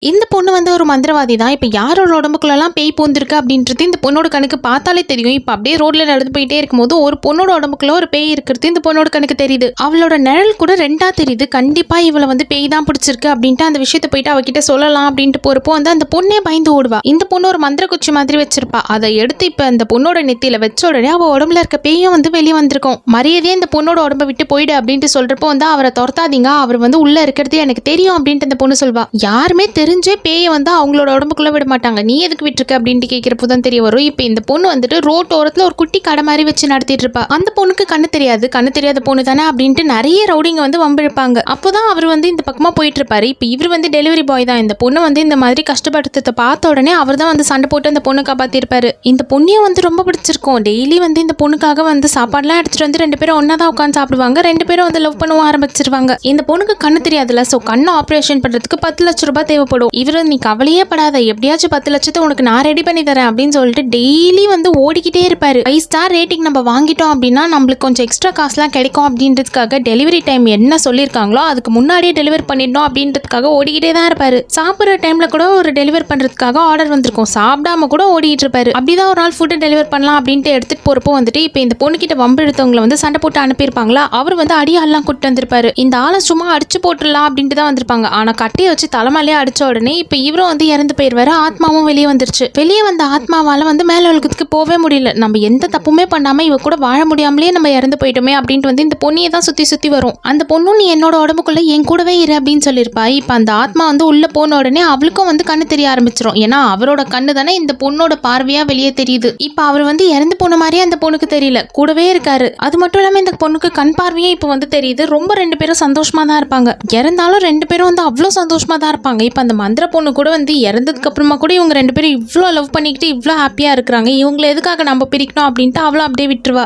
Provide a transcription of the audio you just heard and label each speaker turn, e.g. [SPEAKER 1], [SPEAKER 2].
[SPEAKER 1] இந்த பொண்ணு வந்து ஒரு மந்திரவாதி தான். இப்ப யாரோட உடம்புக்குள்ளலாம் பேய் பூந்திருக்கு அப்படின்றது இந்த பொண்ணோட கண்ணுக்கு பார்த்தாலே தெரியும். இப்ப அப்படியே ரோட்ல நடந்து போயிட்டே இருக்கும்போது ஒரு பொண்ணோட உடம்புக்குள்ள ஒரு பேய் இருக்கிறது இந்த பொண்ணோட கண்ணுக்கு தெரியுது. அவளோட நிழல் கூட ரெண்டா தெரியுது. கண்டிப்பா இவளை வந்து பேய் தான் பிடிச்சிருக்கு அப்படின்ட்டு அந்த விஷயத்த போயிட்டு அவகிட்ட சொல்லலாம் அப்படின்ட்டு போறப்போ வந்து அந்த பொண்ணே பயந்து ஓடுவா. இந்த பொண்ணு ஒரு மந்திர குச்சி மாதிரி வச்சிருப்பா. அதை எடுத்து இப்ப அந்த பொண்ணோட நெத்தியில வச்ச உடனே அவ உடம்புல இருக்க பேயும் வந்து வெளியே வந்திருக்கும். மரியாதையே இந்த பொண்ணோட உடம்பை விட்டு போயிடு அப்படின்ட்டு சொல்றப்போ வந்து அவரை துரத்தாதீங்க, அவர் வந்து உள்ள இருக்கிறது எனக்கு தெரியும் அப்படின்ட்டு அந்த பொண்ணு சொல்வா. யாருமே தெரிஞ்சே பேயை வந்து அவங்களோட உடம்புக்குள்ள விட மாட்டாங்க. நீ எதுக்கு விட்டுருக்க அப்படின்ட்டு கேட்கிறப்போ தான் தெரிய வரும். இப்போ இந்த பொண்ணு வந்துட்டு ரோட் ஓரத்துல ஒரு குட்டி கடை மாதிரி வச்சு நடத்திட்டு இருப்பா. அந்த பொண்ணுக்கு கண்ணு தெரியாது. கண்ணு தெரியாத பொண்ணு தானே அப்படின்ட்டு நிறைய ரவுடிங்க வந்து வம்பிழுப்பாங்க. அப்போதான் அவர் வந்து இந்த பக்கமா போயிட்டு இருப்பாரு. இப்போ இவர் வந்து டெலிவரி பாய் தான். இந்த பொண்ணு வந்து இந்த மாதிரி கஷ்டப்படுத்ததை பார்த்த உடனே அவர் தான் வந்து சண்டை போட்டு அந்த பொண்ணு காப்பாத்திருப்பாரு. இந்த பொண்ணையும் வந்து ரொம்ப பிடிச்சிருக்கும். டெய்லி வந்து இந்த பொண்ணுக்காக வந்து சாப்பாடுலாம் எடுத்துட்டு வந்து ரெண்டு பேரும் ஒன்னா தான் உட்காந்து சாப்பிடுவாங்க. ரெண்டு பேரும் வந்து லவ் பண்ணவும் ஆரம்பிச்சிருவாங்க. இந்த பொண்ணுக்கு கண்ணு தெரியாதுல்ல, சோ கண்ணு ஆபரேஷன் பண்றதுக்கு 10 லட்சம் ரூபாய் தேவைப்படும். இவரு நீ கவலையே படாத, எப்படியாச்சும் 10 லட்சத்தை உனக்கு நான் ரெடி பண்ணி தரேன் அப்படின்னு சொல்லிட்டு டெய்லி வந்து ஓடிக்கிட்டே இருப்பாரு. 5 ஸ்டார் ரேட்டிங் நம்ம வாங்கிட்டோம் அப்படின்னா நம்மளுக்கு கொஞ்சம் எக்ஸ்ட்ரா காசுலாம் கிடைக்கும் அப்படின்றதுக்காக டெலிவரி டைம் என்ன சொல்லியிருக்காங்களோ அதுக்கு முன்னாடியே டெலிவரி பண்ணிடணும் அப்படின்றதுக்காக ஓடிக்கிட்டே தான் இருப்பாரு. சாப்பிட்ற டைம்ல கூட ஒரு டெலிவரி பண்றதுக்காக ஆர்டர் வந்திருக்கும், சாப்பிடாம கூட ஓடிட்டு இருப்பாரு. அப்படிதான் ஒரு நாள் ஃபுட்டு டெலிவரி பண்ணலாம் அப்படின்ட்டு எடுத்துட்டு போறப்போ வந்துட்டு இப்போ இந்த பொண்ணு கிட்ட வம்பு எடுத்தவங்களை வந்து சண்டை போட்டு அனுப்பியிருப்பாங்களா, அவர் வந்து அடியாலாம் கூட்டு வந்திருப்பாரு. இந்த ஆளை சும்மா அடிச்சு போட்டுடலாம் அப்படின்ட்டு தான் வந்திருப்பாங்க. ஆனா கட்டையை வச்சு தலைமையிலே அடிச்ச உடனே இப்போ இவரும் வந்து இறந்து போயிருவாரு. ஆத்மாவும் வெளியே வந்துருச்சு. வெளியே வந்த ஆத்மாவால வந்து மேல உலகத்துக்கு போவே முடியல. நம்ம எந்த தப்புமே பண்ணாம இவ கூட வாழ முடியாமலே நம்ம இறந்து போயிட்டோமே அப்படின்ட்டு வந்து இந்த பொண்ணியை தான் சுத்தி சுத்தி வரும். அந்த பொண்ணும் நீ என்னோட உடம்புக்குள்ள என் கூடவே இரு அப்படின்னு சொல்லியிருப்பா. இப்ப அந்த ஆத்மா வந்து உள்ள போன உடனே அவளுக்கும் வந்து கண்ணு தெரிய ஆரம்பிச்சிடும். ஏன்னா அவரோட கண்ணு தானே இந்த பொண்ணோட பார்வையா வெளியே தெரியுது. இப்ப அவர் வந்து இறந்து போன மாதிரியே அந்த பொண்ணுக்கு தெரியல, கூடவே இருக்காரு. அது மட்டும் இல்லாம இந்த பொண்ணுக்கு கண் பார்வையே இப்ப வந்து தெரியுது. ரொம்ப ரெண்டு பேரும் சந்தோஷமா தான் இருப்பாங்க. இறந்தாலும் ரெண்டு பேரும் வந்து அவ்வளவு சந்தோஷமா தான் இருப்பாங்க. இப்ப அந்த மந்திர பொண்ணு கூட வந்து இறந்ததுக்கு அப்புறமா கூட இவங்க ரெண்டு பேரும் இவ்வளோ லவ் பண்ணிக்கிட்டு இவ்வளோ ஹாப்பியா இருக்கிறாங்க. இவங்களை எதுக்காக நம்ம பிரிக்கணும் அப்படின்ட்டு அவளும் அப்படியே விட்டுருவா.